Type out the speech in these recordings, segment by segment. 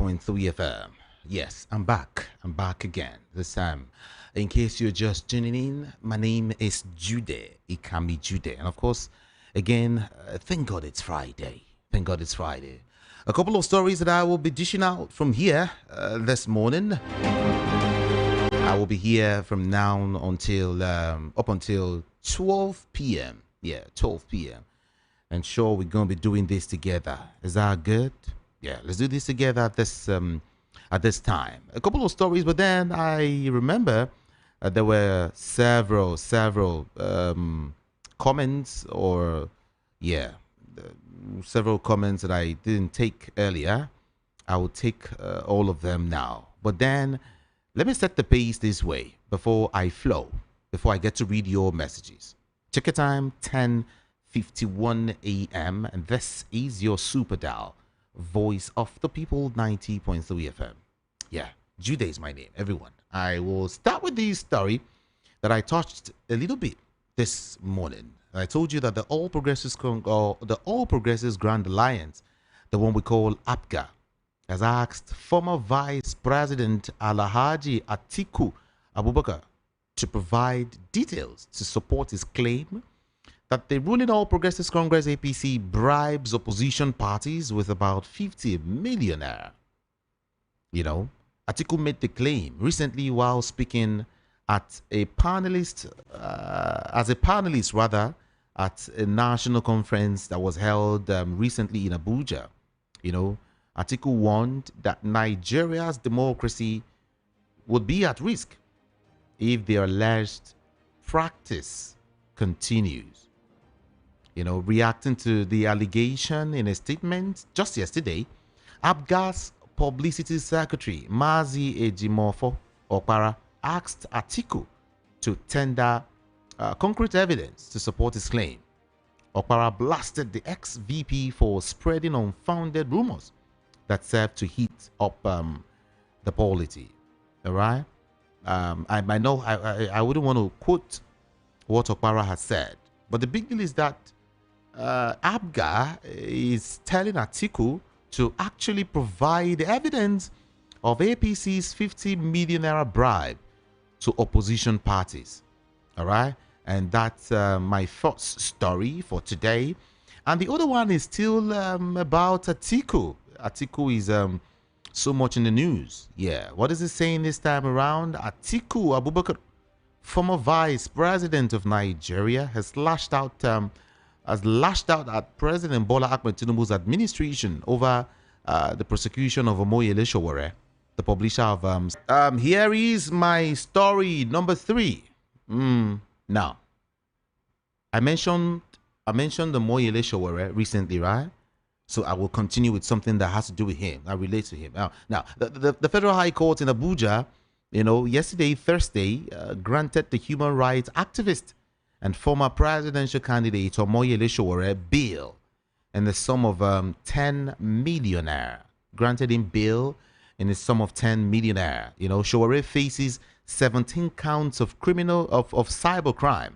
90.3 FM. Yes, I'm back. I'm back again. This time, in case you're just tuning in, my name is Jude. Ikami Jude. And of course, again, thank God it's Friday. Thank God it's Friday. A couple of stories that I will be dishing out from here this morning. I will be here from now until up until 12 p.m. Yeah, 12 p.m. And sure, we're going to be doing this together. Is that good? Yeah, let's do this together at this time. A couple of stories, but then I remember there were several comments or several comments that I didn't take earlier. I will take all of them now. But then let me set the pace this way before I get to read your messages. Check your time, 10:51 a.m. and this is your super dial, voice of the people, 90.3 FM. Yeah, Jude is my name, everyone. I will start with this story that I touched a little bit this morning. I told you that the All Progressives Grand Alliance, the one we call APGA, has asked former Vice President Alhaji Atiku Abubakar to provide details to support his claim that the ruling All Progressives Congress APC bribes opposition parties with about 50 million naira. You know, Atiku made the claim recently while speaking at a panelist, at a national conference that was held recently in Abuja. You know, Atiku warned that Nigeria's democracy would be at risk if the alleged practice continues. You know, reacting to the allegation in a statement just yesterday, APGA's publicity secretary, Mazi Ejimofo Okpara, asked Atiku to tender concrete evidence to support his claim. Okpara blasted the ex-VP for spreading unfounded rumors that served to heat up the polity. All right? I know I wouldn't want to quote what Okpara has said, but the big deal is that APGA is telling Atiku to actually provide evidence of APC's 50 million naira bribe to opposition parties. All right? And that's my first story for today. And the other one is still about Atiku. Atiku is so much in the news. Yeah. What is it saying this time around? Atiku Abubakar, former vice president of Nigeria, has lashed out at President Bola Ahmed Tinubu's administration over the prosecution of Omoyele Sowore, the publisher of here is my story number 3. Now, I mentioned Omoyele Sowore recently, right? So I will continue with something that has to do with him. I relate to him. Now the Federal High Court in Abuja, you know, yesterday, Thursday, granted the human rights activist and former presidential candidate Omoyele Sowore bail in the sum of 10 million naira. Granted him bail in the sum of 10 million naira. You know, Sowore faces 17 counts of cybercrime,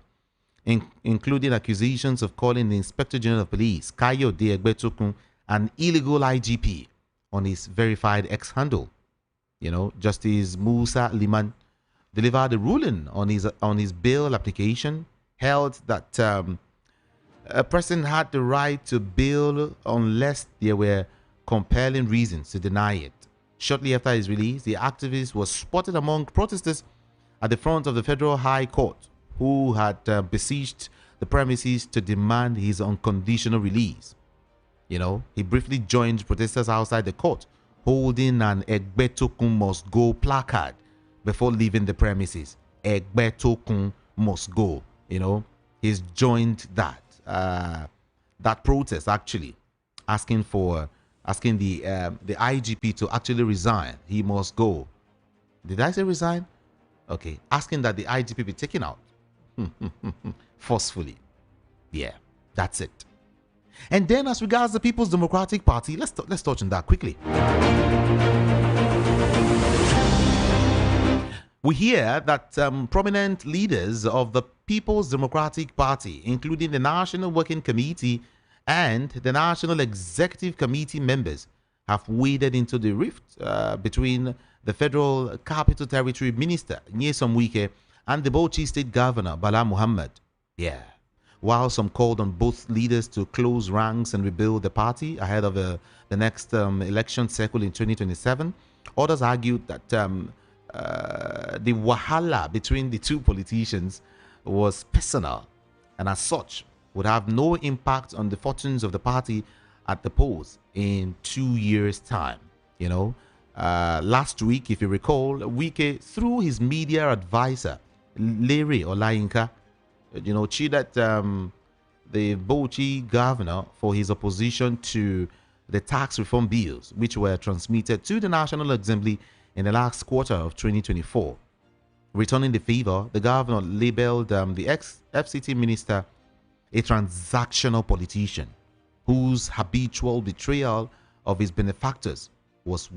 including accusations of calling the Inspector General of Police, Kayode Egbetokun, an illegal IGP on his verified X handle. You know, Justice Musa Liman delivered a ruling on his bail application, held that a person had the right to bail unless there were compelling reasons to deny it. Shortly after his release, the activist was spotted among protesters at the front of the Federal High Court, who had besieged the premises to demand his unconditional release. You know, he briefly joined protesters outside the court, holding an Egbetokun must go placard before leaving the premises. Egbetokun must go. You know, he's joined that protest, actually, asking the IGP to actually resign. He must go. Did I say resign? Okay, asking that the IGP be taken out forcefully. Yeah, that's it. And then, as regards the People's Democratic Party, let's touch on that quickly. We hear that prominent leaders of the People's Democratic Party, including the National Working Committee and the National Executive Committee members, have waded into the rift between the Federal Capital Territory Minister, Nyesom Wike, and the Bauchi State Governor, Bala Muhammad. Yeah. While some called on both leaders to close ranks and rebuild the party ahead of the next election cycle in 2027, others argued that the wahala between the two politicians was personal and as such would have no impact on the fortunes of the party at the polls in 2 years' time. Last week, if you recall, Wike, through his media advisor, Larry Olayinka, cheated the Bauchi governor for his opposition to the tax reform bills, which were transmitted to the National Assembly in the last quarter of 2024. Returning the favor, the governor labeled the ex-FCT minister a transactional politician whose habitual betrayal of his benefactors was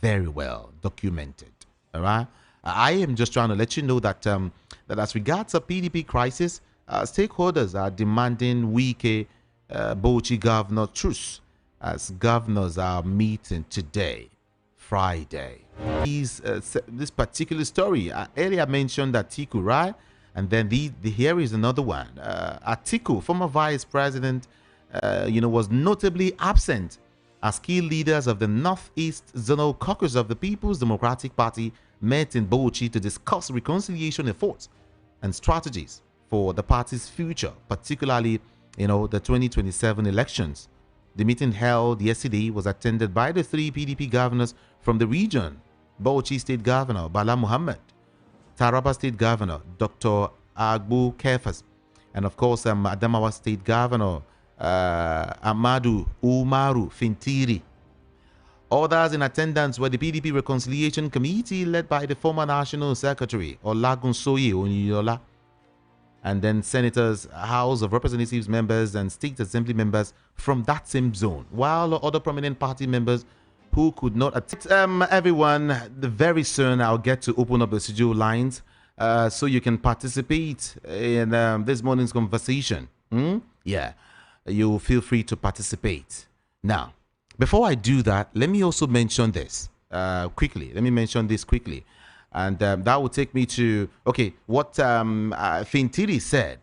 very well documented. All right? I am just trying to let you know that that as regards a PDP crisis, stakeholders are demanding Wike Bauchi governor truce as governors are meeting today, Friday. This particular story, I earlier mentioned Atiku, right? And then here is another one. Atiku, former vice president, was notably absent as key leaders of the Northeast Zonal Caucus of the People's Democratic Party met in Bauchi to discuss reconciliation efforts and strategies for the party's future, particularly, the 2027 elections. The meeting held yesterday was attended by the 3 PDP governors from the region: Bauchi State Governor Bala Muhammad, Taraba State Governor Dr. Agbu Kefas, and of course Adamawa State Governor Amadu Umaru Fintiri. Others in attendance were the PDP Reconciliation Committee led by the former National Secretary Olagunsoye Oniyola, and then senators, House of Representatives members, and State Assembly members from that same zone, while other prominent party members who could not attend. Everyone, very soon I'll get to open up the studio lines so you can participate in this morning's conversation. Yeah, you feel free to participate. Now, before I do that, let me also mention this quickly. And that will take me to, what Fintiri said.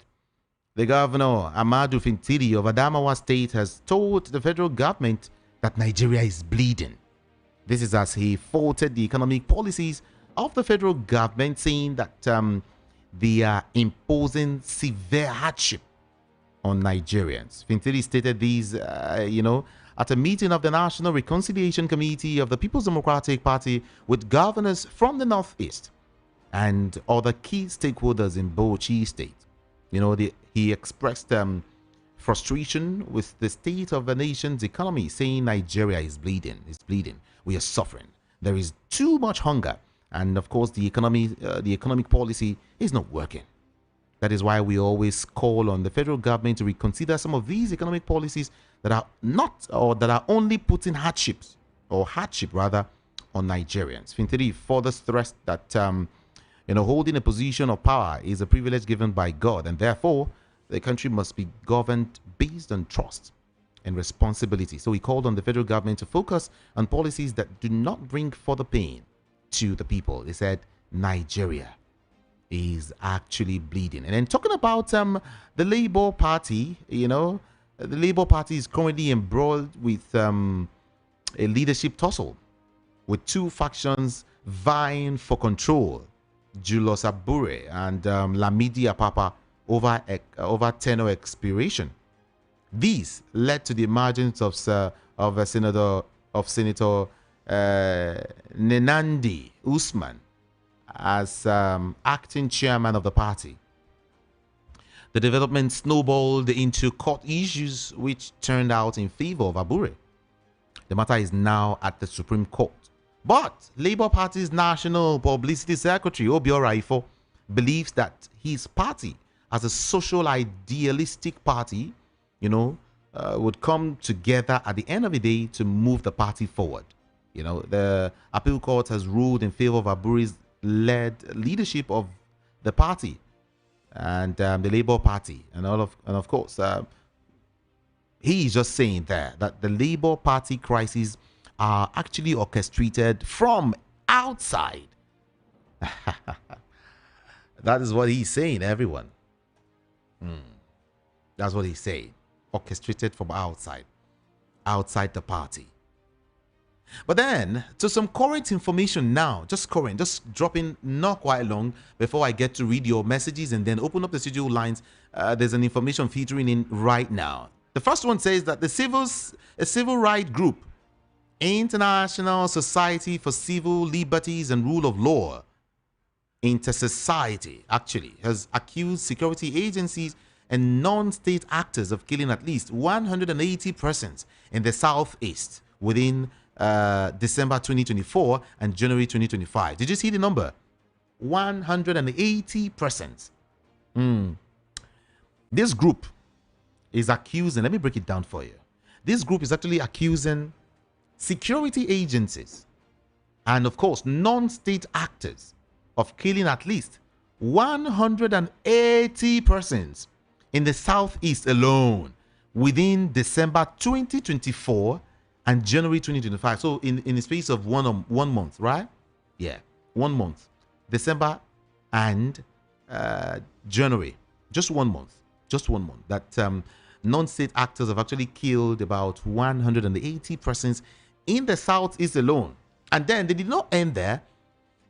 The governor, Amadu Fintiri of Adamawa State, has told the federal government that Nigeria is bleeding. This is as he faulted the economic policies of the federal government, saying that they are imposing severe hardship on Nigerians. Fintiri stated these, at a meeting of the National Reconciliation Committee of the People's Democratic Party with governors from the Northeast and other key stakeholders in Bauchi State. He expressed frustration with the state of the nation's economy, saying Nigeria is bleeding. We are suffering. There is too much hunger, and of course, the economic policy is not working. That is why we always call on the federal government to reconsider some of these economic policies that are not, or that are only putting hardship on Nigerians. Fintiri further stressed that holding a position of power is a privilege given by God, and therefore the country must be governed based on trust and responsibility. So he called on the federal government to focus on policies that do not bring further pain to the people. He said Nigeria is actually bleeding. And then talking about the Labour Party, the Labour Party is currently embroiled with a leadership tussle with two factions vying for control, Julius Abure and Lamidi Apapa, over tenure expiration. These led to the emergence of Senator Nenandi Usman as acting chairman of the party. The development snowballed into court issues which turned out in favor of Abure. The matter is now at the Supreme Court. But Labour Party's National Publicity Secretary, Obiora Ifo, believes that his party, as a social idealistic party, would come together at the end of the day to move the party forward. The appeal court has ruled in favor of Abure's led leadership of the party and the Labour Party, and of course, he is just saying there that the Labour Party crisis are actually orchestrated from outside. That is what he's saying, everyone. That's what he's saying. Orchestrated from outside the party. But then, to some current information now, just dropping not quite long before I get to read your messages and then open up the studio lines. There's an information featuring in right now. The first one says that a civil rights group, International Society for Civil Liberties and Rule of Law, Intersociety, actually, has accused security agencies and non-state actors of killing at least 180 persons in the southeast within December 2024 and January 2025. Did you see the number? 180 persons. This group is accusing, let me break it down for you. This group is actually accusing security agencies and, of course, non-state actors of killing at least 180 persons in the southeast alone within December 2024 and January 2025. So in the space of one month, right? Yeah, 1 month. December and January. Just 1 month. Just 1 month. That non-state actors have actually killed about 180 persons in the southeast alone. And then they did not end there.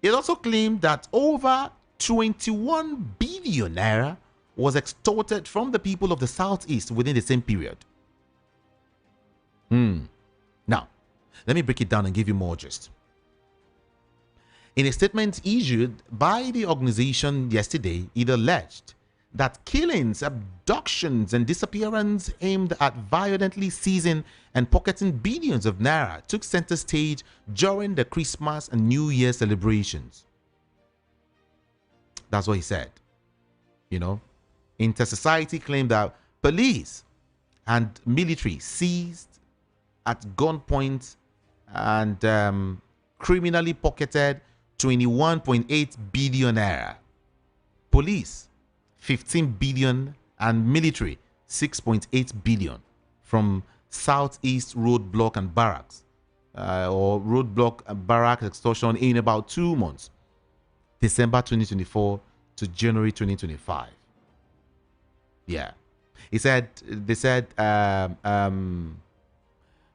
It also claimed that over 21 billion naira was extorted from the people of the southeast within the same period. Now, let me break it down and give you more gist. In a statement issued by the organization yesterday, it alleged that killings, abductions, and disappearances aimed at violently seizing and pocketing billions of naira took center stage during the Christmas and New Year celebrations. That's what he said. You know, Intersociety claimed that police and military seized at gunpoint and criminally pocketed 21.8 billion naira. Police 15 billion and military 6.8 billion from Southeast Roadblock and Barracks or Roadblock and Barrack extortion in about 2 months, December 2024 to January 2025. Yeah, they said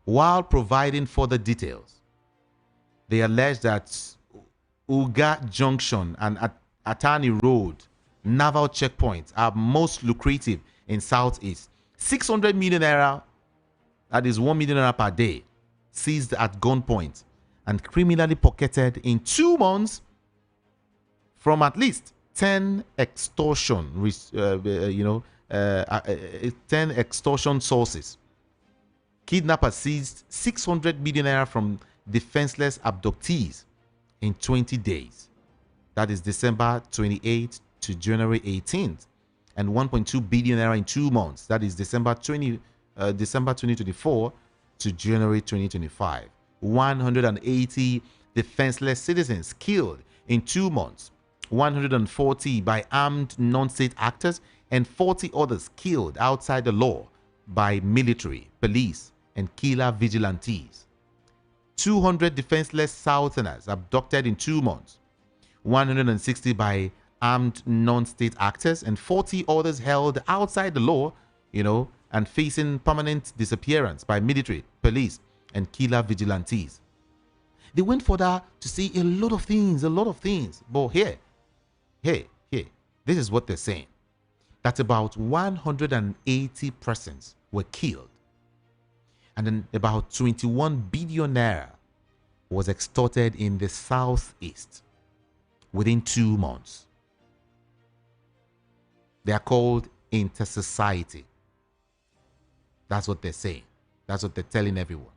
while providing further details, they alleged that Uga Junction and Atani Road naval checkpoints are most lucrative in Southeast. 600 million naira, that is 1 million naira per day, seized at gunpoint and criminally pocketed in 2 months from at least 10 extortion, 10 extortion sources. Kidnappers seized 600 million naira from defenseless abductees in 20 days. That is December 28th to January 18th, and 1.2 billion naira in 2 months. That is December 2024 to January 2025. 180 defenseless citizens killed in 2 months. 140 by armed non-state actors and 40 others killed outside the law by military, police, and killer vigilantes. 200 defenseless Southerners abducted in 2 months. 160 by armed non-state actors and 40 others held outside the law, and facing permanent disappearance by military, police, and killer vigilantes. They went further to say a lot of things. But here, this is what they're saying. That about 180 persons were killed. And then about 21 billion naira was extorted in the southeast within 2 months. They are called Intersociety. That's what they're saying. That's what they're telling everyone.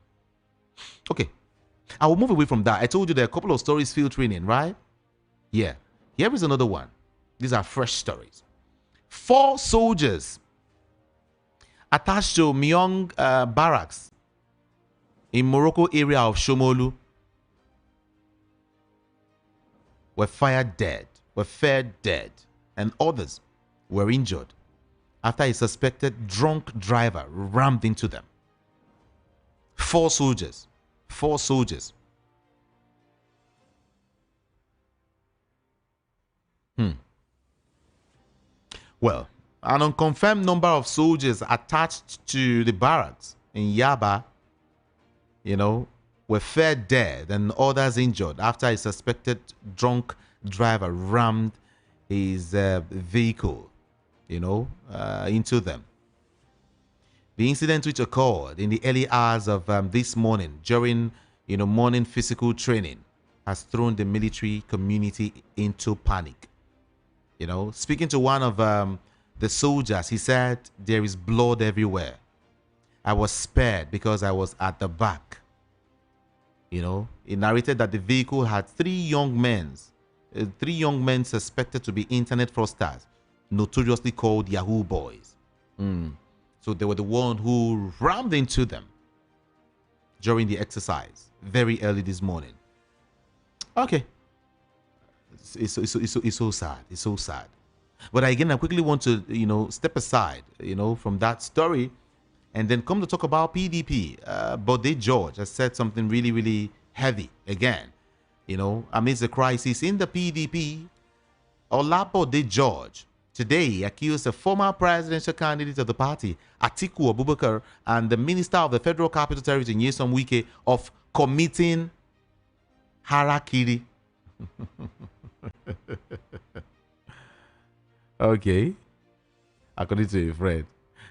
Okay, I will move away from that. I told you there are a couple of stories filtering in, right? Yeah. Here is another one. These are fresh stories. 4 soldiers attached to Myong barracks in Morocco area of Shomolu were found dead, and others were injured after a suspected drunk driver rammed into them. 4 soldiers 4 soldiers. Well, an unconfirmed number of soldiers attached to the barracks in Yaba, were found dead and others injured after a suspected drunk driver rammed his vehicle, into them. The incident, which occurred in the early hours of this morning during, morning physical training, has thrown the military community into panic. Speaking to one of the soldiers, he said, "There is blood everywhere. I was spared because I was at the back." He narrated that the vehicle had three young men suspected to be internet fraudsters, notoriously called Yahoo boys. So they were the one who rammed into them during the exercise very early this morning. Okay. It's so sad. It's so sad. But again, I quickly want to, step aside, from that story and then come to talk about PDP. Bode George has said something really, really heavy again. Amidst the crisis in the PDP, Olabode George today accused the former presidential candidate of the party, Atiku Abubakar, and the Minister of the Federal Capital Territory, Nyesom Wike, of committing harakiri. Okay. According to a friend.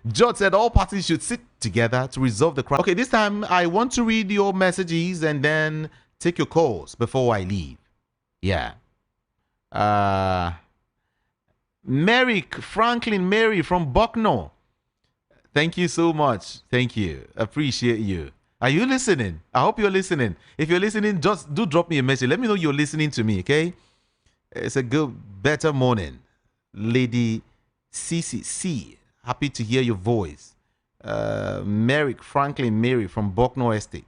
George said all parties should sit together to resolve the crisis. Okay, this time I want to read your messages and then take your calls before I leave. Yeah. Mary from Bucknell. Thank you so much. Thank you. Appreciate you. Are you listening? I hope you're listening. If you're listening, just do drop me a message. Let me know you're listening to me, okay? It's a better morning. Lady CCC. Happy to hear your voice. Mary from Bucknell Estate.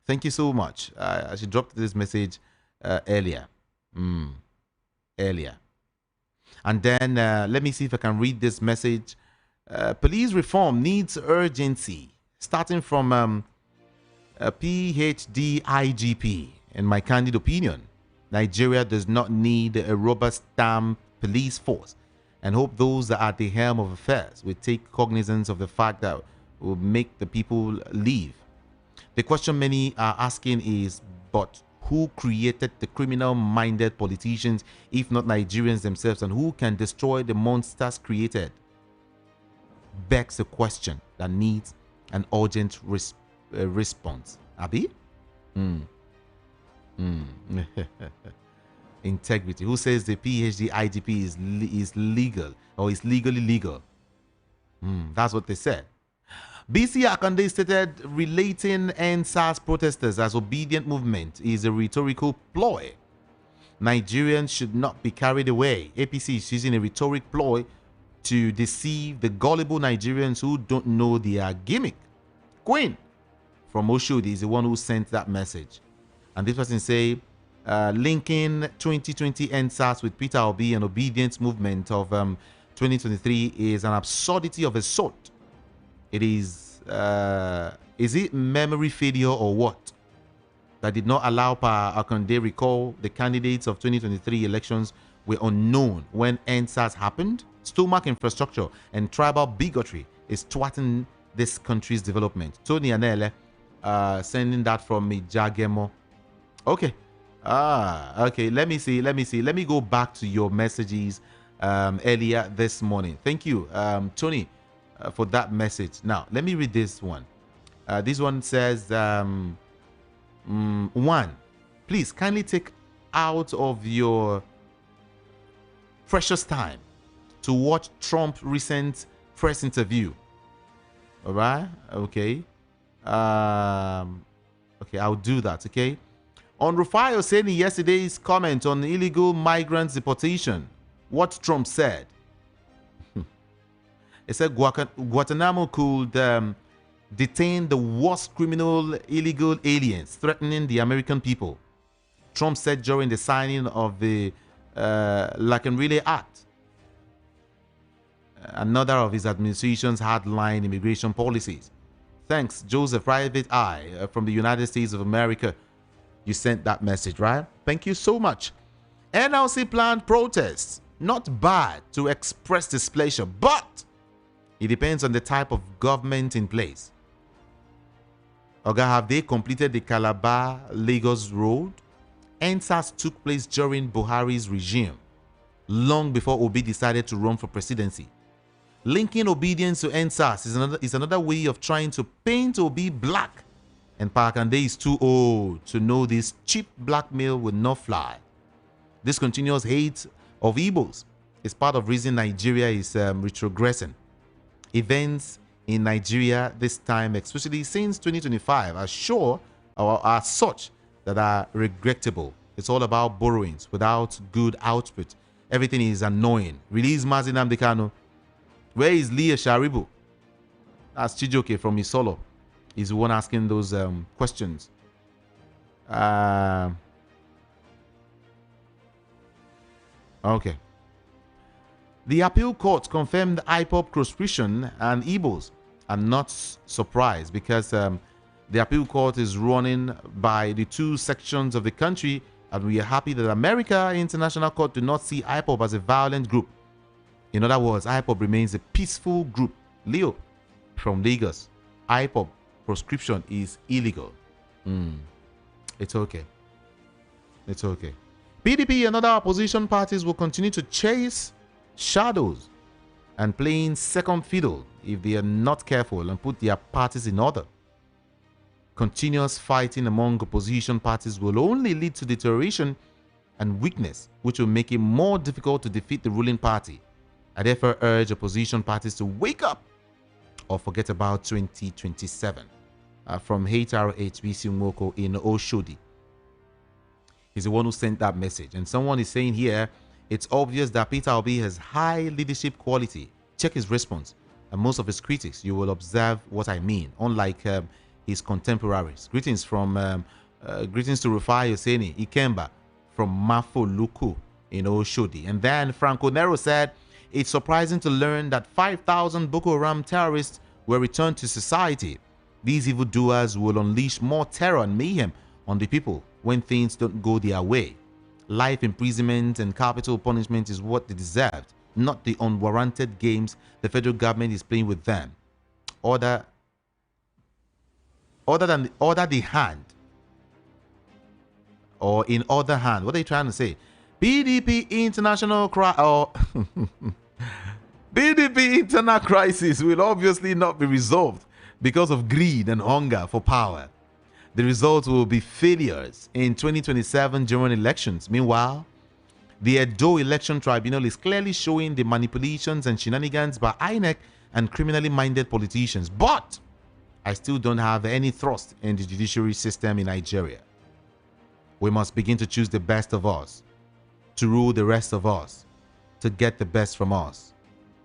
Thank you so much. She dropped this message earlier. And then let me see if I can read this message. Police reform needs urgency. Starting from a PhD IGP. In my candid opinion, Nigeria does not need a rubber stamp police force, and hope those that are at the helm of affairs will take cognizance of the fact that will make the people leave. The question many are asking is, but who created the criminal-minded politicians, if not Nigerians themselves, and who can destroy the monsters created? Begs a question that needs an urgent response. Abi? Integrity. Who says the PhD IGP is legal or is legally legal? That's what they said. BC Akande stated relating NSAS protesters as obedient movement is a rhetorical ploy. Nigerians should not be carried away. APC is using a rhetoric ploy to deceive the gullible Nigerians who don't know their gimmick. Queen from Oshodi is the one who sent that message. And this person say, linking 2020 NSAS with Peter Obi and obedience movement of 2023 is an absurdity of a sort. It is it memory failure or what? That did not allow Akande recall the candidates of 2023 elections were unknown when NSAS happened? Stomach infrastructure and tribal bigotry is thwarting this country's development. Tony Anele sending that from Jagemo. Okay. Okay. Let me see. Let me go back to your messages earlier this morning. Thank you, Tony, for that message. Now, let me read this one. This one says, one, please kindly take out of your precious time to watch Trump's recent press interview. All right. Okay. Okay, I'll do that. Okay. On Rufai Oseni yesterday's comment on illegal migrants deportation, what Trump said. He said Guantanamo could detain the worst criminal illegal aliens threatening the American people. Trump said during the signing of the Lakenrile Act, another of his administration's hardline immigration policies. Thanks, Joseph Private Eye from the United States of America. You sent that message, right? Thank you so much. NLC planned protests. Not bad to express displeasure, but it depends on the type of government in place. Okay, have they completed the Calabar-Lagos road? NSAS took place during Buhari's regime, long before Obi decided to run for presidency. Linking obedience to NSAS is another way of trying to paint Obi black. And Pakande is too old to know this cheap blackmail will not fly. This continuous hate of Igbos is part of the reason Nigeria is retrogressing. Events in Nigeria this time, especially since 2025, are such that are regrettable. It's all about borrowings without good output. Everything is annoying. Release Mazin Amdekano. Where is Leah Sharibu? That's Chijoke from Isolo. He's the one asking those questions. Okay. The appeal court confirmed IPOB proscription, and Igbos are not surprised because the appeal court is running by the two sections of the country, and we are happy that America International Court do not see IPOB as a violent group. In other words, IPOB remains a peaceful group. Leo from Lagos, IPOB proscription is illegal. It's okay. It's okay. PDP and other opposition parties will continue to chase shadows and playing second fiddle if they are not careful and put their parties in order. Continuous fighting among opposition parties will only lead to deterioration and weakness, which will make it more difficult to defeat the ruling party. I therefore urge opposition parties to wake up or forget about 2027. From HRHBC Mwoko in Oshodi. He's the one who sent that message. And someone is saying here, it's obvious that Peter Obi has high leadership quality. Check his response. And most of his critics, you will observe what I mean, unlike his contemporaries. Greetings to Rufai Oseni Ikemba from Mafo Luku in Oshodi. And then Franco Nero said, it's surprising to learn that 5,000 Boko Haram terrorists were returned to society. These evildoers will unleash more terror and mayhem on the people when things don't go their way. Life imprisonment and capital punishment is what they deserved, not the unwarranted games the federal government is playing with them. Order the hand. Or in other hand. What are you trying to say? PDP international PDP internal crisis will obviously not be resolved because of greed and hunger for power. The results will be failures in 2027 general elections. Meanwhile, the Edo Election Tribunal is clearly showing the manipulations and shenanigans by INEC and criminally minded politicians. But I still don't have any trust in the judiciary system in Nigeria. We must begin to choose the best of us, to rule the rest of us, to get the best from us.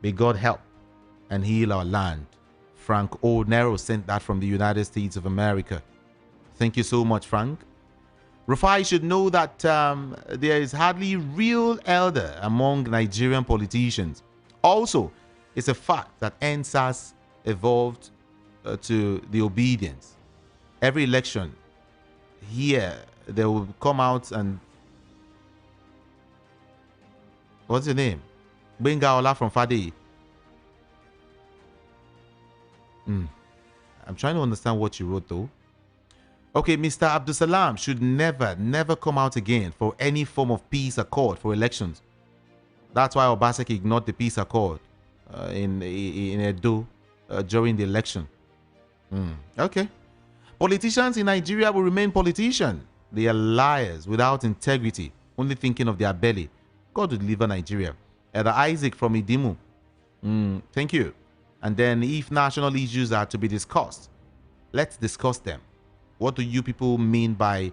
May God help and heal our land. Frank O. Nero sent that from the United States of America. Thank you so much, Frank. Rufai should know that there is hardly real elder among Nigerian politicians. Also, it's a fact that NSAS evolved to the obedience. Every election here, they will come out and... What's your name? Benga Ola from Fadi. I'm trying to understand what you wrote though. Okay, Mr. Abdusalam should never come out again for any form of peace accord for elections. That's why Obaseki ignored the peace accord in Edo during the election. Okay. Politicians in Nigeria will remain politicians. They are liars without integrity, only thinking of their belly. God will deliver Nigeria. Elder Isaac from Idimu. Thank you. And then if national issues are to be discussed, let's discuss them. What do you people mean by,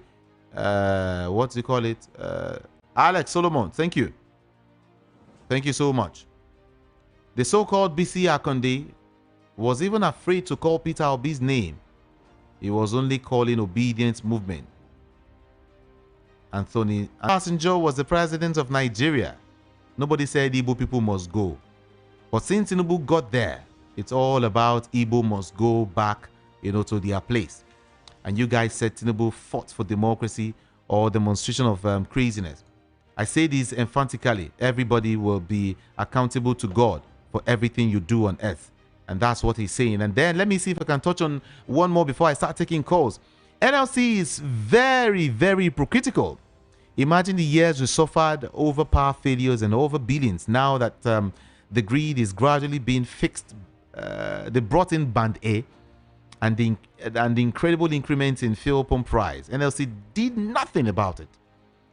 what do you call it? Alex Solomon, thank you. Thank you so much. The so-called BC Akonde was even afraid to call Peter Obi's name. He was only calling obedience movement. Anthony Passenger was the president of Nigeria. Nobody said Igbo people must go. But since Tinubu got there, it's all about Igbo must go back to their place. And you guys said Tinubu fought for democracy or demonstration of craziness. I say this emphatically. Everybody will be accountable to God for everything you do on earth. And that's what he's saying. And then let me see if I can touch on one more before I start taking calls. NLC is very, very hypocritical. Imagine the years we suffered over power failures and over billions. Now that the grid is gradually being fixed, they brought in Band A and the incredible increments in fuel pump price. NLC did nothing about it.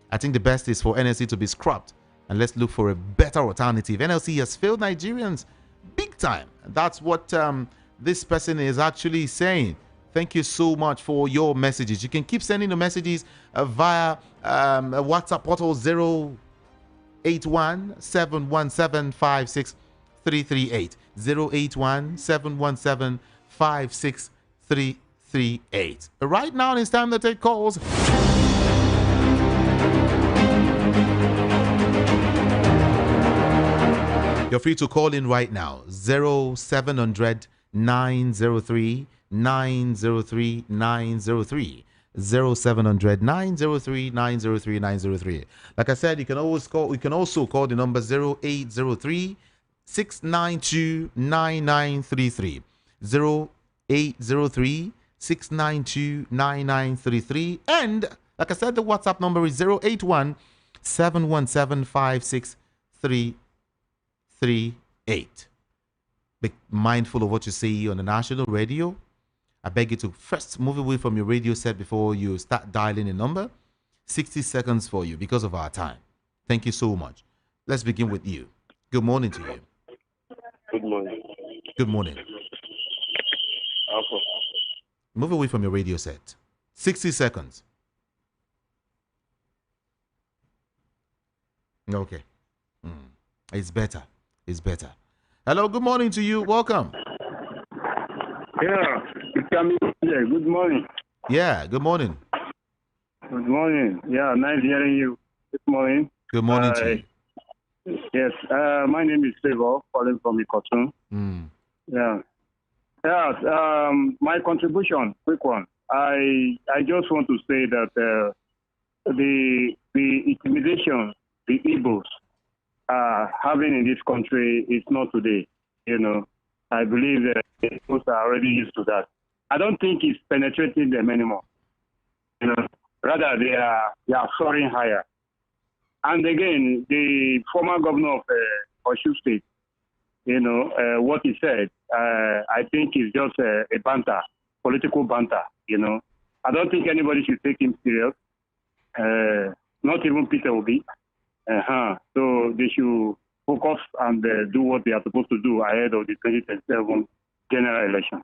I think the best is for NLC to be scrapped and let's look for a better alternative. NLC has failed Nigerians big time. That's what this person is actually saying. Thank you so much for your messages. You can keep sending the messages via WhatsApp portal 081-717-56338. 081-717-56338. Right now it's time to take calls. You're free to call in right now. 0700 903 903 903. 0700 903 903 903. Like I said, you can also call the number 0803 692 9933. 0803 692 9933. And like I said, the WhatsApp number is 081 717 56338. Be mindful of what you say on the national radio. I beg you to first move away from your radio set before you start dialing a number. 60 seconds for you because of our time. Thank you so much. Let's begin with you. Good morning to you. Good morning. Good morning. Okay. Move away from your radio set. 60 seconds. Okay. It's better. It's better. Hello, good morning to you. Welcome. Yeah, it's coming here. Good morning. Yeah, good morning. Good morning. Yeah, nice hearing you. Good morning. Good morning to you. Yes, my name is Favor, calling from Ikoton. Yeah. Yeah, my contribution, quick one. I just want to say that the intimidation the Igbos are having in this country is not today. I believe that the Igbos are already used to that. I don't think it's penetrating them anymore. Rather they are soaring higher. And again, the former governor of Osun State, what he said, I think is just a banter, political banter. I don't think anybody should take him serious. Not even Peter Obi. So they should focus and do what they are supposed to do ahead of the 2027 general election.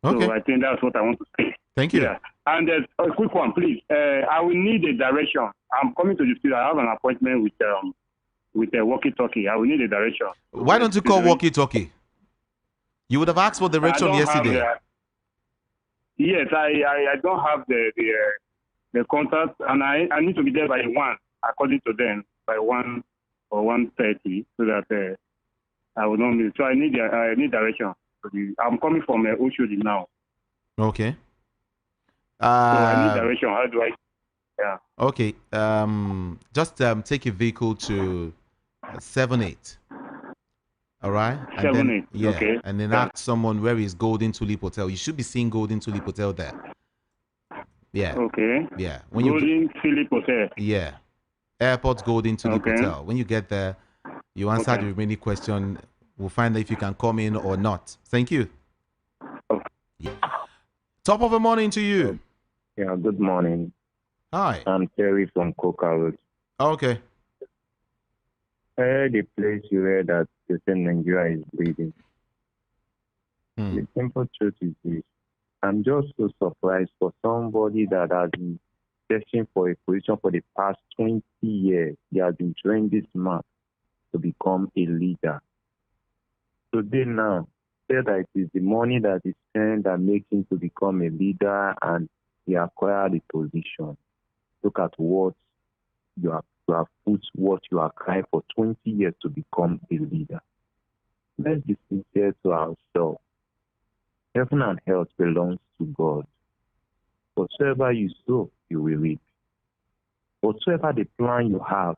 Okay. So I think that's what I want to say. Thank you. Yeah. And a quick one, please. I will need a direction. I'm coming to the studio. I have an appointment with a walkie-talkie. I will need a direction. Why don't you call walkie-talkie? You would have asked for direction yesterday. Yes, I don't have the contact, and I need to be there by 1, according to them, by 1 or 1:30, so that I will not miss. So I need direction. I'm coming from Oshodi now. Okay. So I need direction. How do I? Yeah. Okay. Just take a vehicle to 7-8. All right. 7-8. Yeah. Okay. And then ask someone where is Golden Tulip Hotel. You should be seeing Golden Tulip Hotel there. Yeah. Okay. Yeah. Golden Tulip Hotel. Yeah. Airport Golden Tulip Hotel. When you get there, you answer the remaining question. We'll find out if you can come in or not. Thank you. Okay. Yeah. Top of the morning to you. Yeah, good morning. Hi. I'm Terry from Coca Road. Okay. I heard a place you read that they say Nigeria is bleeding. The simple truth is this. I'm just so surprised for somebody that has been searching for a position for the past 20 years. He has been trained this man to become a leader. Today now, say that it is the money that is spent that makes him to become a leader and he acquired the position. Look at what you have put, what you are crying for 20 years to become a leader. Let's be sincere to ourselves. Heaven and earth belongs to God. Whatsoever you sow, you will reap. Whatsoever the plan you have,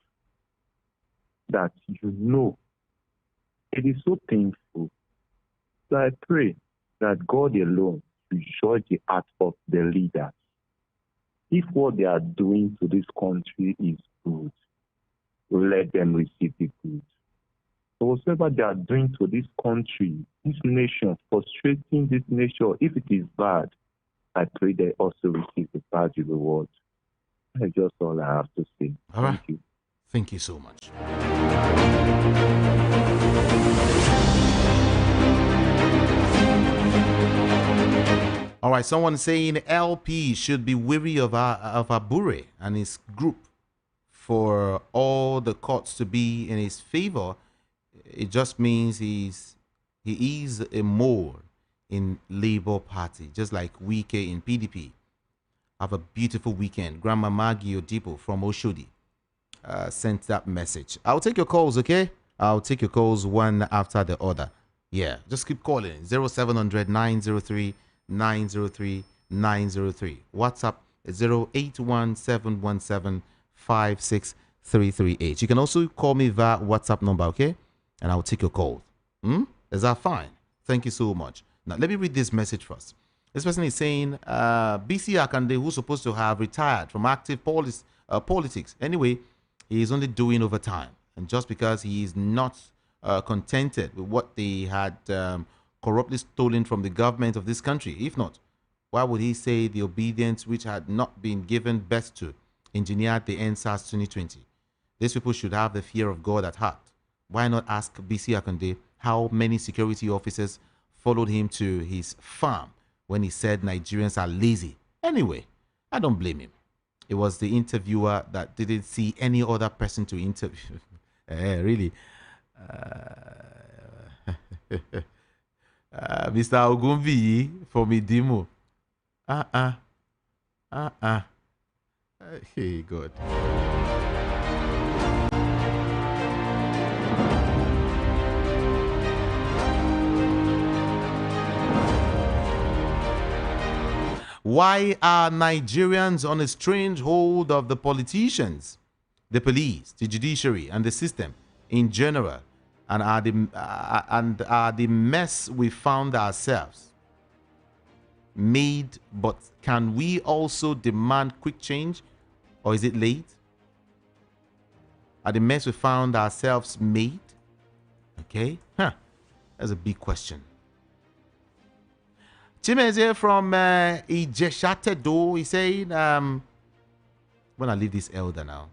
that you know, it is so painful. So I pray that God alone will judge the heart of the leaders. If what they are doing to this country is good, let them receive the good. So whatever they are doing to this country, this nation, frustrating this nation, if it is bad, I pray they also receive the bad reward. That's just all I have to say. All right. Thank you. Thank you so much. All right, someone saying LP should be weary of Abure and his group for all the courts to be in his favor. It just means he is a mole in Labour Party, just like Wike in PDP. Have a beautiful weekend. Grandma Maggie Odipo from Oshodi sent that message. I'll take your calls, okay? I'll take your calls one after the other. Yeah, just keep calling. 0700 903 903 903. WhatsApp is 081717 56338. You can also call me via WhatsApp number, okay? And I'll take your call. Is that fine? Thank you so much. Now, let me read this message first. This person is saying, BC Akande, who's supposed to have retired from active politics. Anyway, he is only doing overtime. And just because he is not contented with what they had corruptly stolen from the government of this country. If not, why would he say the obedience which had not been given best to engineered the NSAS 2020? These people should have the fear of God at heart. Why not ask BC Akande how many security officers followed him to his farm when he said Nigerians are lazy? Anyway, I don't blame him. It was the interviewer that didn't see any other person to interview. Really. Mr. Ogunbi from Idimo. Hey, God. Why are Nigerians on a strange hold of the politicians, the police, the judiciary, and the system in general, and are the mess we found ourselves made? But can we also demand quick change, or is it late? Are the mess we found ourselves made? Okay, that's a big question. Chimeze from Ijeshatedo, he's saying, when I leave this elder now,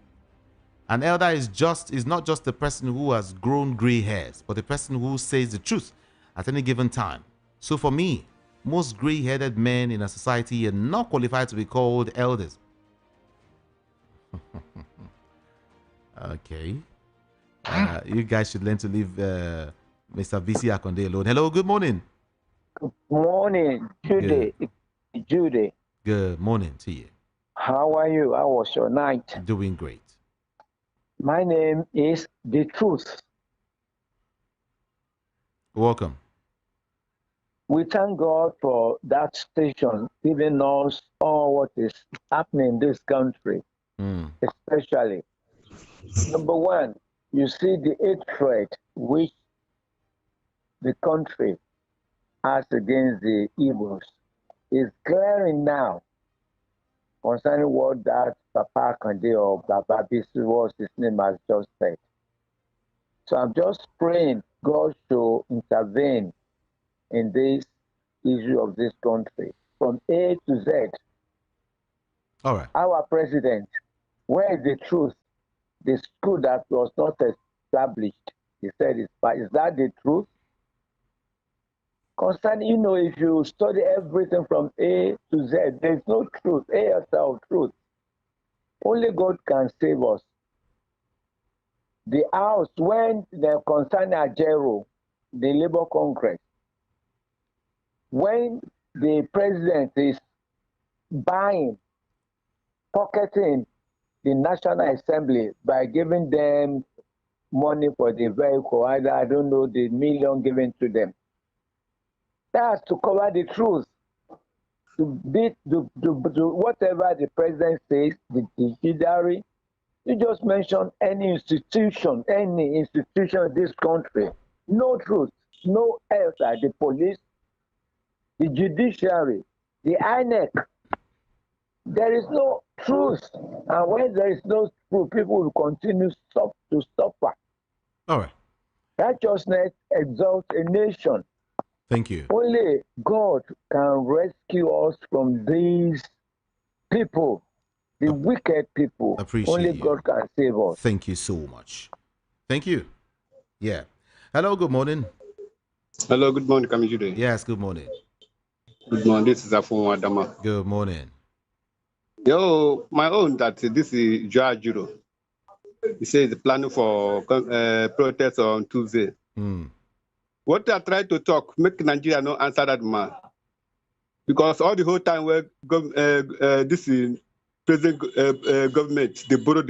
an elder is not just the person who has grown gray hairs, but the person who says the truth at any given time. So for me, most gray-headed men in a society are not qualified to be called elders. Okay. You guys should learn to leave Mr. VC Akonde alone. Hello, good morning. Good morning, Judy. Judy. Good morning to you. How are you? How was your night? Doing great. My name is The Truth. Welcome. We thank God for that station giving us all what is happening in this country, especially. Number one, you see the hatred which the country has against the Igbos is glaring now concerning what that Papa Kande or Baba Bisu, was his name, has just said. So I'm just praying God to intervene in this issue of this country from A to Z. All right. Our president, where is the truth? The school that was not established, he said, is that the truth? Concerning, if you study everything from A to Z, there's no truth, A of truth. Only God can save us. The house, when the concern Ajero, the Labour Congress, when the president is buying, pocketing the National Assembly by giving them money for the vehicle, either, I don't know, the million given to them. That's to cover the truth. To whatever the president says, the judiciary. You just mention any institution in this country. No truth, no else. The police, the judiciary, the INEC. There is no truth. And when there is no truth, people will continue to suffer. All right. Righteousness exalts a nation. Thank you. Only God can rescue us from these people, the wicked people. Appreciate Only you. God can save us. Thank you so much. Thank you. Yeah. Hello, good morning. Hello, good morning, Kamijude. Yes, good morning. Good morning, this is Afun Adama. Good morning. Yo, my own, that this is Juro. He says planning for protest on Tuesday. What they are trying to talk, make Nigeria no answer that man. Because all the whole time where this is present government, they borrow.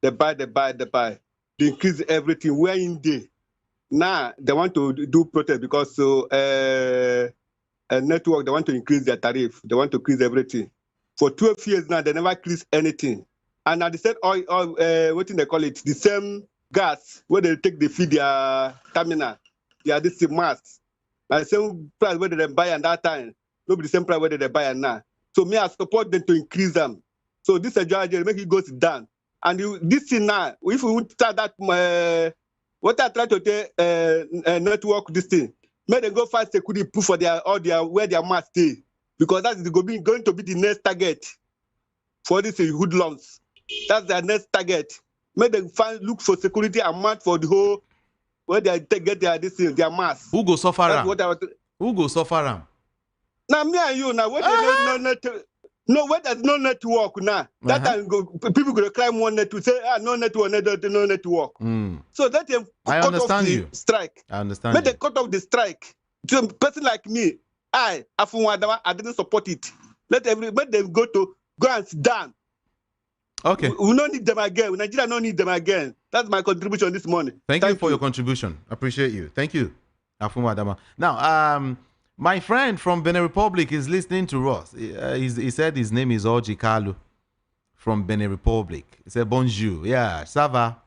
They buy. They increase everything. Where in there? Now they want to do protest because a network, they want to increase their tariff. They want to increase everything. For 12 years now, they never increase anything. And at the same what do they call it? The same gas where they take the feed their terminal. They are this mass. And the same price where they buy at that time. Not the same price where they buy now. So me, I support them to increase them. So this is a judge, make it goes down. And this thing now, if we would start that, what I try to tell network this thing, make them go find security proof for where their mass stay. Because that is going to be the next target for this hoodlums. That's their next target. Make them look for security and match for the whole where they get their mass. Who go suffer am? Who go suffer am? Now me and you now. Where there's no network now. That time people go climb one network say no network. So that they cut off the strike. I understand. Make they cut off the strike. To a person like me, I didn't support it. Let them go and sit down. Okay. We don't need them again. Nigeria don't need them again. That's my contribution this morning. Thank you for your contribution. Appreciate you. Thank you, Afuma Adama. Now, my friend from Benin Republic is listening to us. He said his name is Oji Kalu from Benin Republic. He said, bonjour. Yeah, ça va?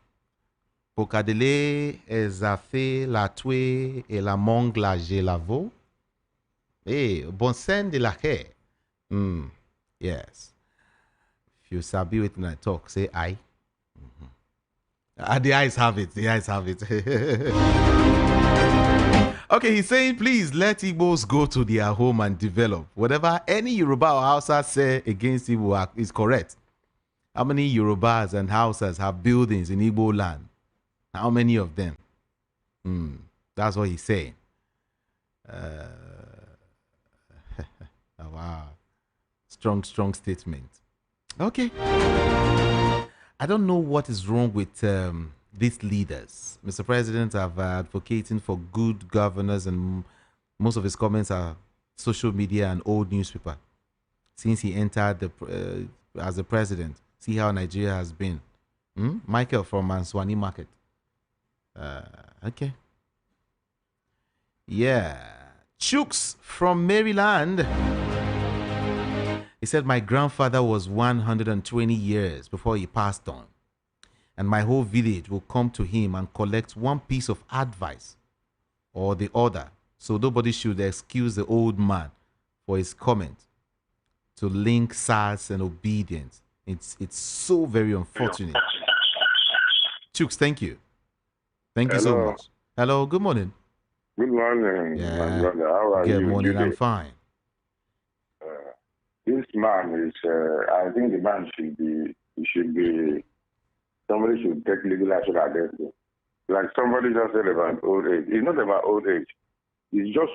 Pocadele, Ezafé, la Tue, et la Mongle, la Gelavo. Hey, bon sen de la hair. Yes. If you sabi when I talk, say I. The eyes have it. The eyes have it. Okay, he's saying, please let Igbos go to their home and develop. Whatever any Yoruba or Hausa say against Igbo is correct. How many Yorubas and Hausas have buildings in Igbo land? How many of them? That's what he's saying. Wow. Strong statement. Okay. I don't know what is wrong with these leaders. Mr. President have advocating for good governance, and most of his comments are social media and old newspaper. Since he entered as the president, see how Nigeria has been. Michael from Answani Market. Okay. Yeah. Chooks from Maryland. He said, my grandfather was 120 years before he passed on. And my whole village will come to him and collect one piece of advice or the other. So nobody should excuse the old man for his comment to link SARS and obedience. It's so very unfortunate. Chooks, thank you. Thank you so much. Hello, good morning. Good morning, my brother. How are you? Good morning, I'm fine. This man is, I think the man should be, somebody should take legal action against him. Like somebody just said about old age. It's not about old age. It's just,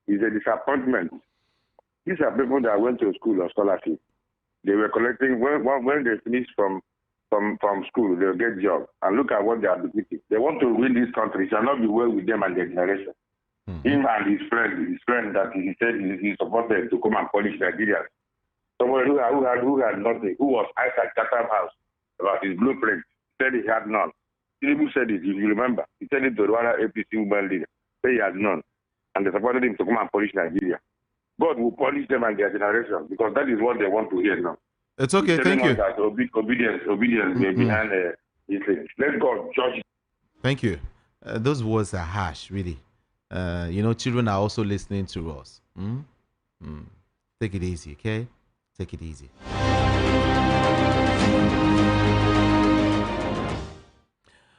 it's a disappointment. These are people that went to school or scholarship. They were collecting, when they finished from school, they'll get job. And look at what they are doing. They want to win this country. It shall not be well with them and their generation. Him and his friend that he said he supported to come and punish Nigerians. Someone who had nothing, who was outside Chatham House about his blueprint, said he had none. Tinubu said it, if you remember. He said it to Rwanda APC woman leader. say he has known, and they supported him to come and polish Nigeria. God will punish them and their generation because that is what they want to hear now. It's okay. Thank you. That obedience behind these things. Let God judge. Thank you. Those words are harsh, really. Children are also listening to us. Take it easy, okay? Take it easy.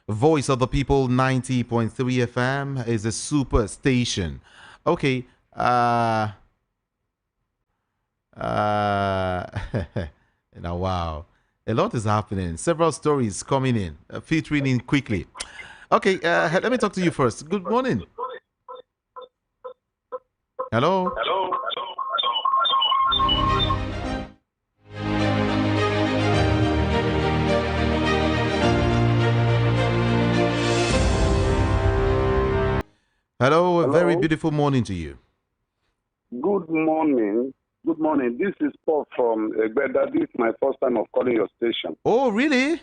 Voice of the People 90.3 FM is a super station. Okay. Wow. A lot is happening. Several stories coming in, filtering in quickly. Okay, let me talk to you first. Good morning. Hello. Hello, a very beautiful morning to you. Good morning. Good morning. This is Paul from Egbeda. This is my first time of calling your station. Oh, really?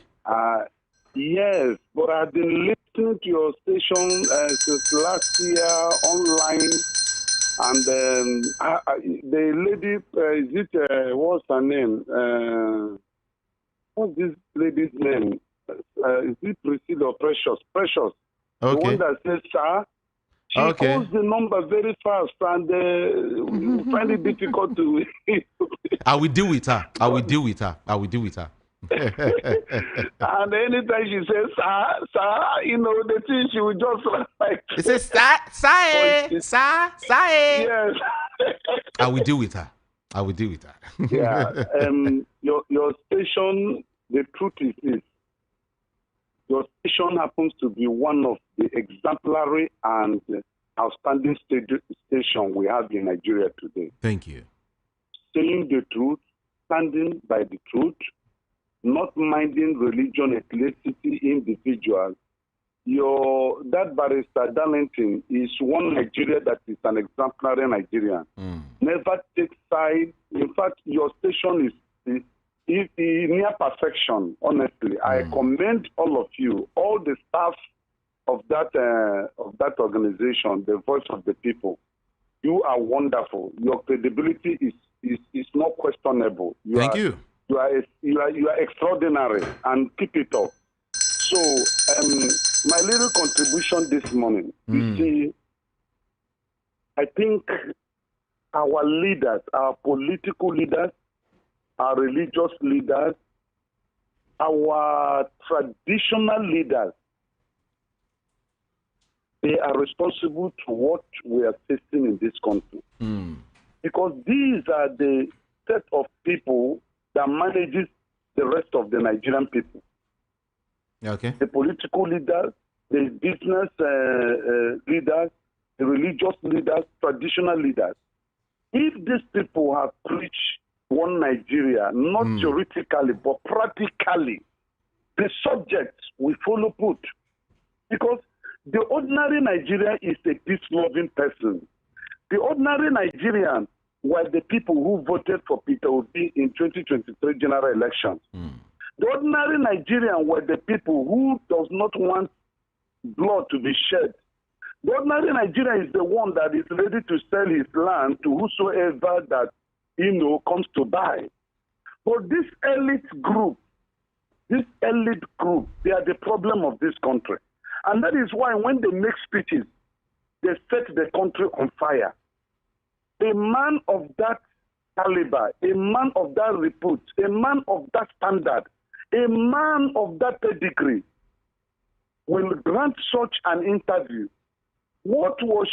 Yes, but I've been listening to your station since last year online. And the lady, what's her name? What's this lady's name? Is it Priscilla or Precious? Precious. Okay. The one that says, sir. She calls the number very fast and find it difficult to... I will deal with her. And anytime she says, sir, the thing she will just like... It says, sir. Yes. I will deal with her. Yeah. Your station, the truth is this. Your station happens to be one of the exemplary and outstanding station we have in Nigeria today. Thank you. Saying the truth, standing by the truth, not minding religion, ethnicity, individuals. That barrister Darlington is one Nigeria that is an exemplary Nigerian. Never take side. In fact, your station is near perfection, honestly. I commend all of you, all the staff of that organization, the Voice of the People. You are wonderful. Your credibility is not questionable. Thank you. You are extraordinary, and keep it up. So, my little contribution this morning, you see, I think our leaders, our political leaders, our religious leaders, our traditional leaders, they are responsible to what we are facing in this country. Because these are the set of people that manages the rest of the Nigerian people. Okay. The political leaders, the business leaders, the religious leaders, traditional leaders. If these people have preached one Nigeria, not theoretically, but practically, the subject will follow put. Because the ordinary Nigerian is a peace-loving person. The ordinary Nigerian were the people who voted for Peter Obi in 2023 general elections. The ordinary Nigerian were the people who does not want blood to be shed. The ordinary Nigerian is the one that is ready to sell his land to whosoever that comes to buy. But this elite group, they are the problem of this country. And that is why when they make speeches, they set the country on fire. A man of that caliber, a man of that repute, a man of that standard, a man of that pedigree will grant such an interview. What was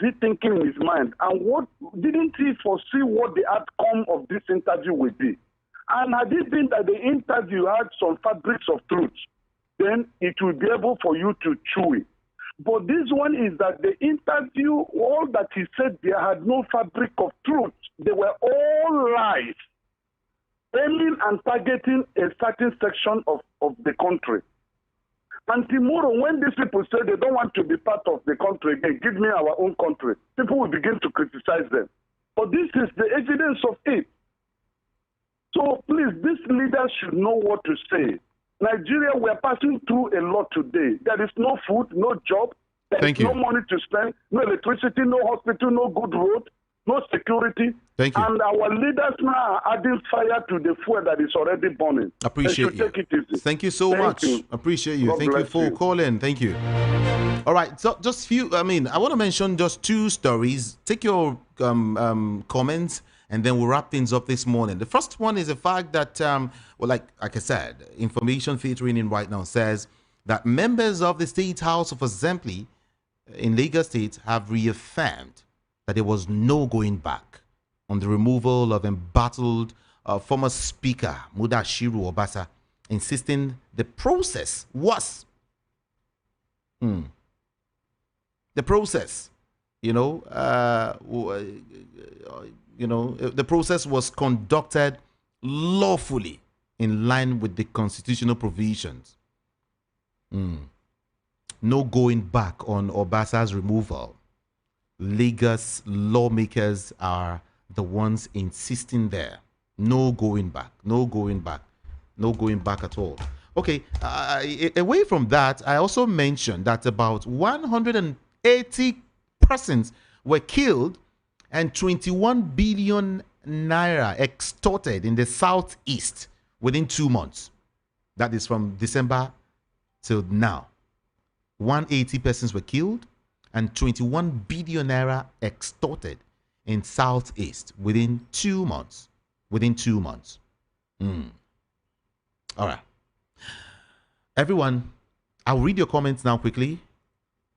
he thinking in his mind? And what didn't he foresee what the outcome of this interview would be? And had it been that the interview had some fabrics of truth, then it will be able for you to chew it. But this one is that the interview, all that he said there had no fabric of truth. They were all lies, aiming and targeting a certain section of the country. And tomorrow, when these people say they don't want to be part of the country again, give me our own country, people will begin to criticize them. But this is the evidence of it. So please, these leaders should know what to say. Nigeria, we are passing through a lot today. There is no food, no job. There's Thank you. no money to spend, no electricity, no hospital, no good road, no security. Thank you. And our leaders now are adding fire to the fuel that is already burning. Appreciate you. Take it easy. Thank you so much. You. Appreciate you. God Thank you bless for calling. Thank you. All right. So just few. I want to mention just two stories. Take your comments, and then we'll wrap things up this morning. The first one is the fact that, like I said, information filtering in right now says that members of the State House of Assembly in Lagos State have reaffirmed that there was no going back on the removal of embattled former Speaker Mudashiru Obasa, insisting the process was the process, the process was conducted lawfully in line with the constitutional provisions. No going back on Obasa's removal. Lagos lawmakers are the ones insisting there. No going back. No going back. No going back at all. Okay, away from that, I also mentioned that about 180 persons were killed and 21 billion naira extorted in the southeast within 2 months. That is from December till now. 180 persons were killed and 21 billion naira extorted in southeast within 2 months. Within 2 months. All right. Everyone, I'll read your comments now quickly,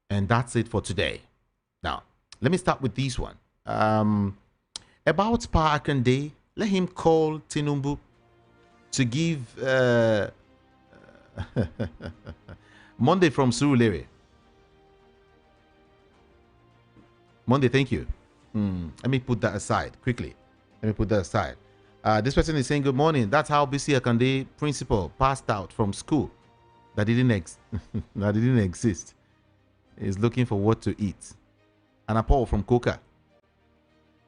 and that's it for today. Now, let me start with this one. About Park Day, let him call Tinubu to give Monday from Surulere. Monday, thank you. Let me put that aside quickly. This person is saying, good morning. That's how BC Akande principal passed out from school that didn't exist. Is looking for what to eat. And Paul from Coca.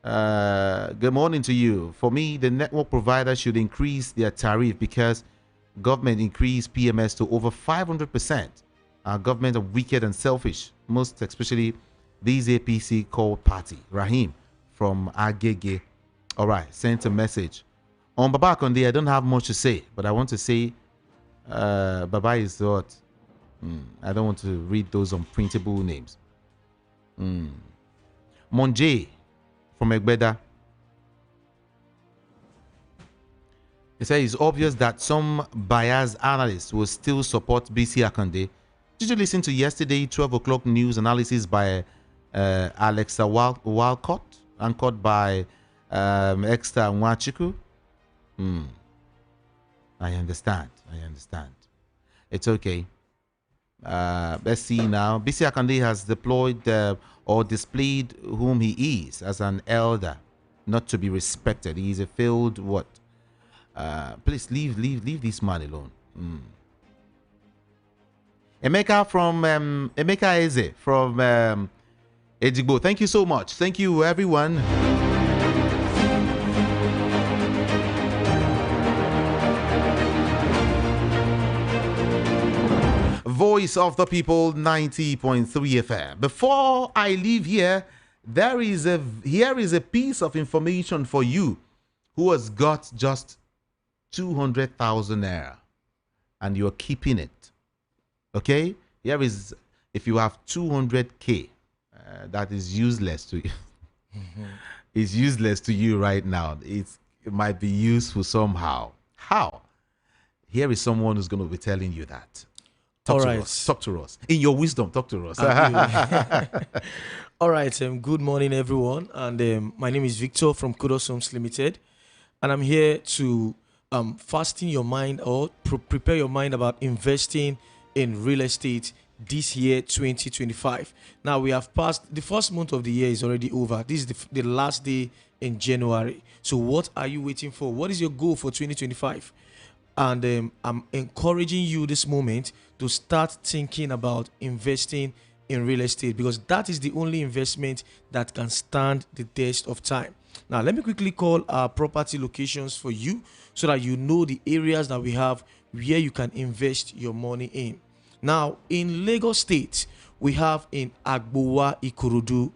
Good morning to you. For me, the network provider should increase their tariff because government increased PMS to over 500%. Our government are wicked and selfish, most especially these APC called party. Rahim from Agege. All right, sent a message. On Baba Konde, I don't have much to say, but I want to say Baba is what? I don't want to read those unprintable names. Monje from Egbeda. He said it's obvious that some biased analysts will still support BC Akande. Did you listen to yesterday 12 o'clock news analysis by Alexa Walcott, anchored by Extra Nwachiku? I understand. It's okay. Let's see now. BC Akande has deployed or displayed whom he is as an elder, not to be respected. He is a failed what? Please leave this man alone. Emeka Eze from Ejigbo. Thank you so much. Thank you, everyone. Voice of the People 90.3 FM. Before I leave here, here is a piece of information for you who has got just 200,000 naira and you're keeping it. Okay? Here is, if you have 200K, that is useless to you. It's useless to you right now. It might be useful somehow. How? Here is someone who's going to be telling you that. Talk to us. In your wisdom, talk to us. All right. Good morning, everyone. And my name is Victor from Kudos Homes Limited. And I'm here to fasten your mind or prepare your mind about investing in real estate this year, 2025. Now, we have passed, the first month of the year is already over. This is the last day in January. So what are you waiting for? What is your goal for 2025? And I'm encouraging you this moment to start thinking about investing in real estate, because that is the only investment that can stand the test of time. Now, let me quickly call our property locations for you so that you know the areas that we have where you can invest your money in. Now, in Lagos State, we have in Agbowa Ikorodu.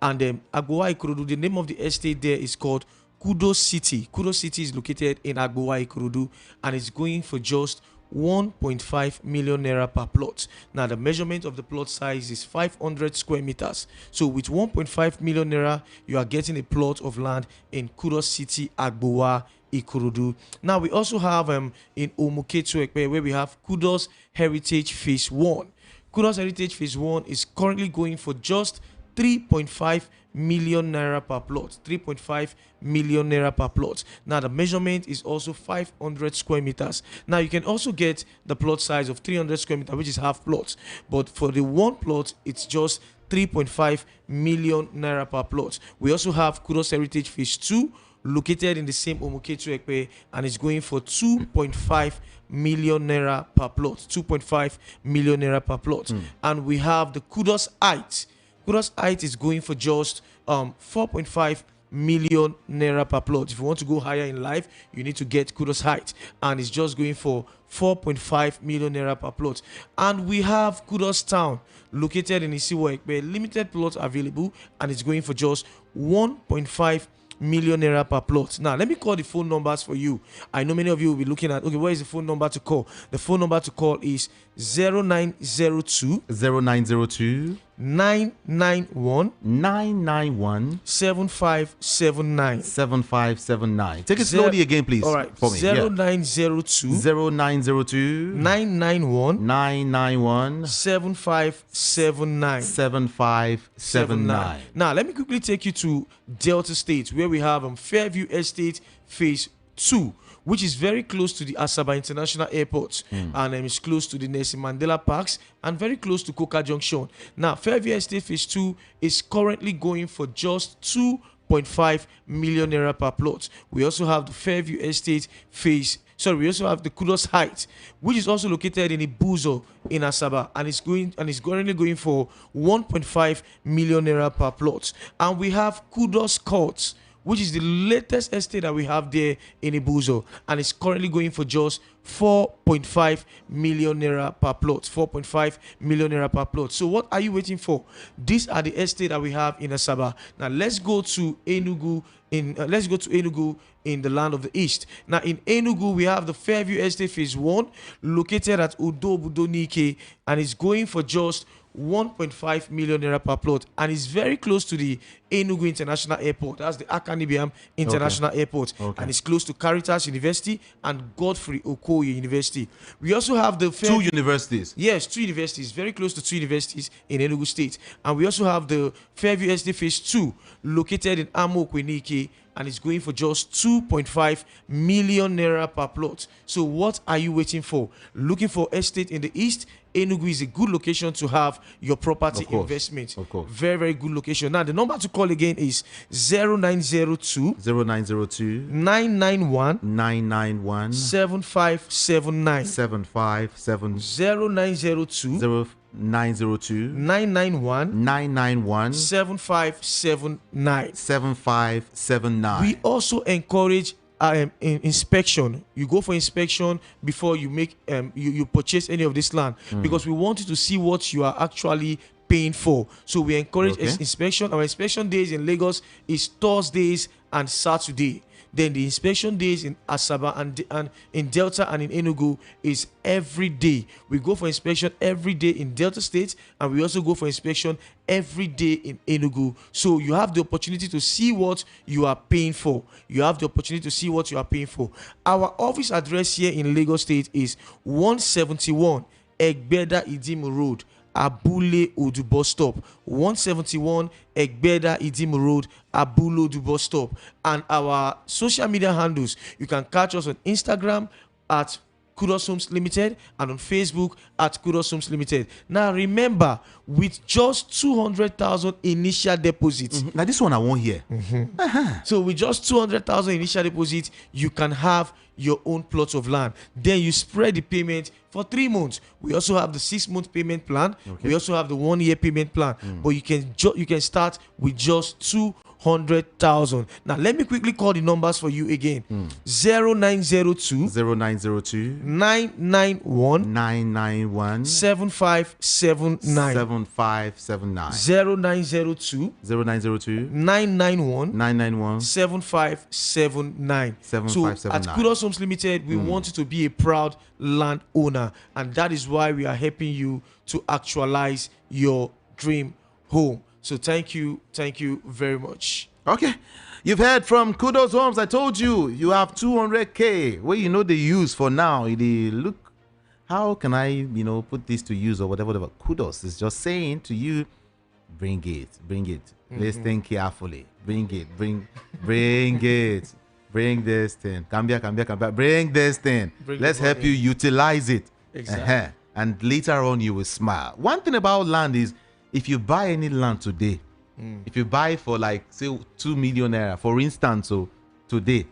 And Agbowa Ikorodu, the name of the estate there is called Kudos City. Kudos City is located in Agbowa Ikorodu, and it's going for just 1.5 million naira per plot. Now the measurement of the plot size is 500 square meters. So with 1.5 million naira, you are getting a plot of land in Kudos City, Agbowa Ikorodu. Now we also have in Omuketu Ekpe, where we have Kudos Heritage Phase 1. Kudos Heritage Phase 1 is currently going for just 3.5 million naira per plot. 3.5 million naira per plot. Now the measurement is also 500 square meters. Now you can also get the plot size of 300 square meters, which is half plot. But for the one plot, it's just 3.5 million naira per plot. We also have Kudos Heritage Phase 2, located in the same Omuketu Ekpe, and it's going for 2.5 million naira per plot. 2.5 million naira per plot. And we have the Kudos Height. Kudos Height is going for just 4.5 million naira per plot. If you want to go higher in life, you need to get Kudos Height, and it's just going for 4.5 million naira per plot. And we have Kudos Town, located in Isiwo Ekpe, limited plots available, and it's going for just 1.5 million naira per plot. Now let me call the phone numbers for you. I know many of you will be looking at, okay, where is the phone number to call? The phone number to call is 0902 991 7579. Take it slowly again, please. All right. For me. 0902 991 7579. Now let me quickly take you to Delta State, where we have Fairview Estate Phase 2, which is very close to the Asaba International Airport, and it's close to the Nelson Mandela Parks and very close to Coca Junction. Now, Fairview Estate Phase 2 is currently going for just 2.5 million naira per plot. We also have the Fairview Estate Phase. We also have the Kudos Height, which is also located in Ibuzo in Asaba, and it's currently going for 1.5 million naira per plot. And we have Kudos Court, which is the latest estate that we have there in Ibuzo, and it's currently going for just 4.5 million naira per plot. 4.5 million naira per plot. So what are you waiting for? These are the estate that we have in Asaba. Now let's go to Enugu in the land of the East. Now in Enugu, we have the Fairview Estate Phase 1, located at Udobudonike, and it's going for just 1.5 million naira per plot, and it's very close to the Enugu International Airport. That's the Akanibiam International Airport, and it's close to Caritas University and Godfrey Okoye University. We also have the two universities. Yes, two universities, very close to two universities in Enugu State. And we also have the Fairview Estate Phase 2, located in Amokwenike, and it's going for just 2.5 million naira per plot. So what are you waiting for? Looking for estate in the East? Enugu is a good location to have your property investment. Of course. Very, very good location. Now the number to call again is 0902 991 7579 0902 991 7579. We also encourage inspection. You go for inspection before you make you purchase any of this land, because we want you to see what you are actually paying for. So we encourage inspection. Our inspection days in Lagos is Thursdays and Saturday. Then the inspection days in Asaba and in Delta and in Enugu is every day. We go for inspection every day in Delta State, and we also go for inspection every day in Enugu. So you have the opportunity to see what you are paying for. Our office address here in Lagos State is 171 Egbeda Idimu Road, Abule Odu bus stop. 171 Egbeda Idimu Road, Abule Odu bus stop. And our social media handles, you can catch us on Instagram at Kudos Homes Limited and on Facebook at Kudos Homes Limited. Now remember, with just 200,000 initial deposit. Now this one I won't hear. So with just 200,000 initial deposit, you can have your own plot of land. Then you spread the payment for 3 months. We also have the 6-month payment plan. We also have the 1-year payment plan. But you can start with just 200,000 100,000. Now, let me quickly call the numbers for you again. 0902 0902 991 991 7579. 7579. 0902 0902 991 991 7579. So 7579. at Kudos Homes Limited, we want you to be a proud landowner, and that is why we are helping you to actualize your dream home. So thank you very much. Okay. You've heard from Kudos Homes. I told you, you have 200K. Well, you know the use for now. They look, how can I, put this to use or whatever. Kudos is just saying to you, bring it. Let's think carefully. Bring it. Bring it. Bring this thing. Cambia. Bring this thing. Let's help you utilize it. Exactly. And later on, you will smile. One thing about land is, if you buy any land today, if you buy for like say 2 million naira, for instance, so today,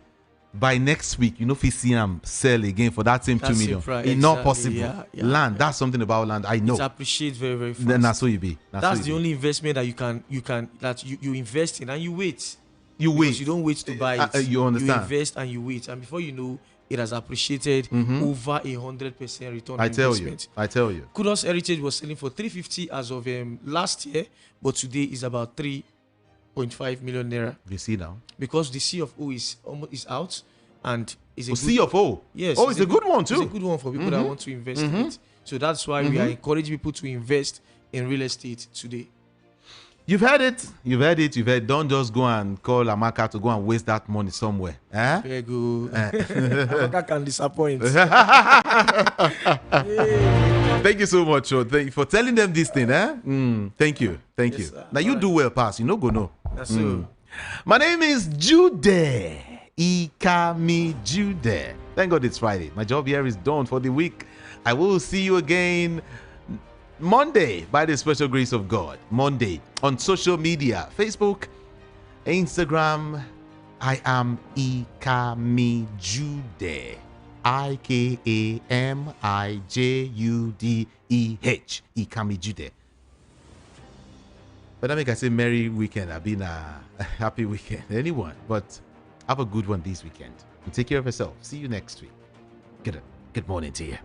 by next week, if you see them sell again for that same 2 million, it's not possible. Land, that's something about land. I know. It's appreciated very, very fast. Then that's how you be. That's the only investment that you invest in, and you wait. You Because wait. You don't wait to buy it. You understand? You invest and you wait, and before you know, it has appreciated over 100% return on investment. I tell you. Kudos Heritage was selling for 350 as of last year, but today is about 3.5 million naira. You see now. Because the C of O is out, and is a good, C of O. Yes. Oh, it's a good one too. It's a good one for people that want to invest in it. So that's why we are encouraging people to invest in real estate today. You've heard it. Don't just go and call Amaka to go and waste that money somewhere. Very good. Amaka can disappoint. Thank you so much, Thank you for telling them this thing. Thank you. Yes, sir. Now you do well, pass. You know, go no. That's so. My name is Jude. Ikami Jude. Thank God it's Friday. My job here is done for the week. I will see you again Monday, by the special grace of God. Monday on social media, Facebook, Instagram. I am Ikami Jude. IKAMIJUDEH. Ikami Jude. But that make I say Merry weekend. I've been a happy weekend. Anyone, but have a good one this weekend. And take care of yourself. See you next week. Good morning to you.